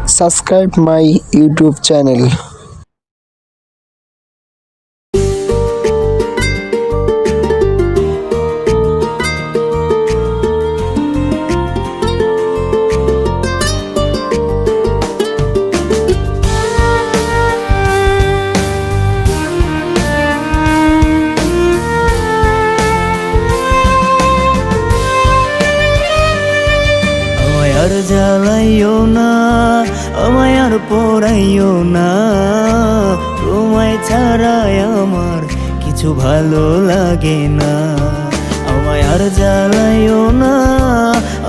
subscribe my YouTube channel. আর জ্বালাইও না, আমায় আর পড়াইও না, তোমায় ছাড়াই আমার কিছু ভালো লাগে না। আমায় আর জ্বালাইও না,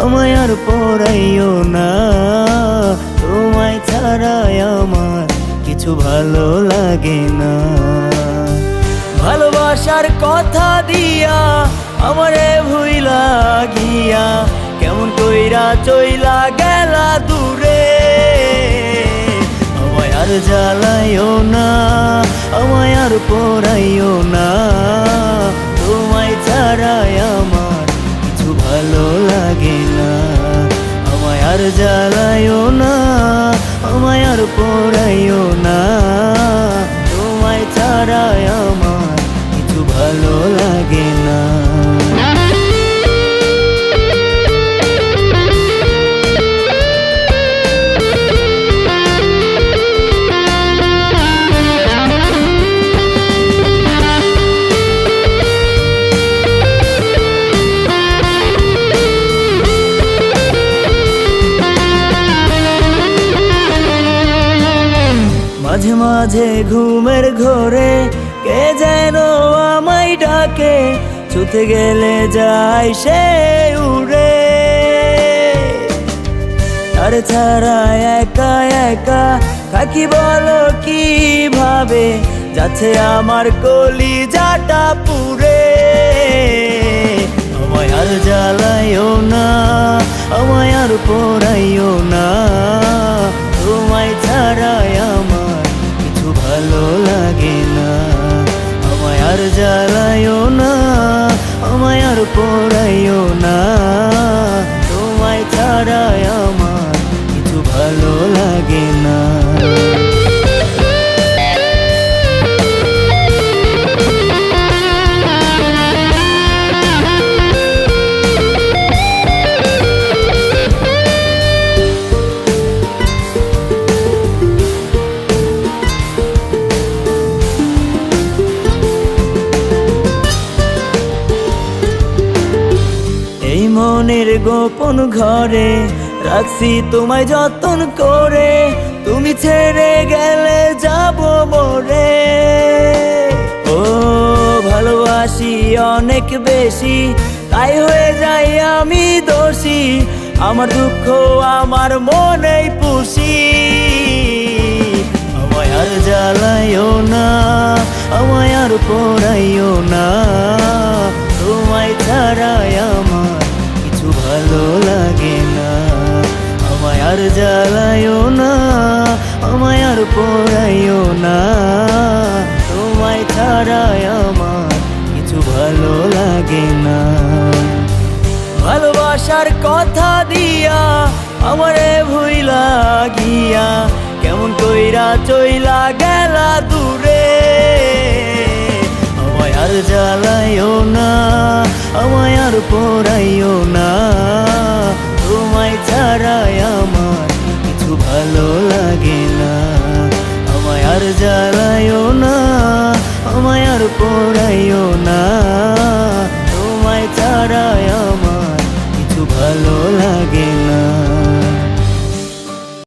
আমায় আর পড়াইও না, তোমায় ছাড়াই আমার কিছু ভালো লাগে না। ভালোবাসার কথা দিয়া আমারে ভুইলা গিয়া কেমন কইরা চইলা গেলা দূরে। আমায় আর জ্বালাইও না, আমায় আর পড়াইও না, তোমায় ছাড়াই আমার কিছু ভালো লাগে না। আমায় আর জ্বালাইও না, আমায় আর পড়াইও না, তোমায় ছাড়াই আমার কিছু ভালো লাগে না। মাঝে মাঝে ঘুমের ঘোরে কে যেন আমায় ডাকে, ছুতে গেলে যায় সে উড়ে। তার ছাড়া একা একা থাকি বলো কিভাবে, যাচ্ছে আমার কলিজাটা পুড়ে। আমায় আর জ্বালাইও না, আমায় আর পড়াইও না, তোমায় ছাড়াই আমার কিছু ভালো লাগে না। আমায় আর জ্বালাইও না, আমায় আর পড়াইও না, তোমায় ছাড়াই আমার কিছু ভালো লাগে না। মনের গোপন ঘরে রাখছি তোমায় যতন করে, তুমি ছেড়ে গেলে যাব মরে। ও ভালোবাসি অনেক বেশি, তাই হয়ে যাই আমি দোষী, আমার দুঃখ আমার মনেই পুষি। আমায় আর জ্বালাইও না, আমায় আর পড়াইও না, তোমায় ছাড়াই আমার কিছু ভালো লাগে না। আমায় আর জ্বালাইও না, আমায় আর পড়াইও না, তোমায় ছাড়াই আমার কিছু ভালো লাগে না। ভালোবাসার কথা দিয়া আমারে ভুইলা গিয়া কেমন কইরা চইলা গেলা দূরে। আমায় আর জ্বালাইও না, আমায় আর পড়াইও না, তোমায় ছাড়াই আমার কিছু ভালো লাগে না। আমায় আর জ্বালাইও না, আমায় আর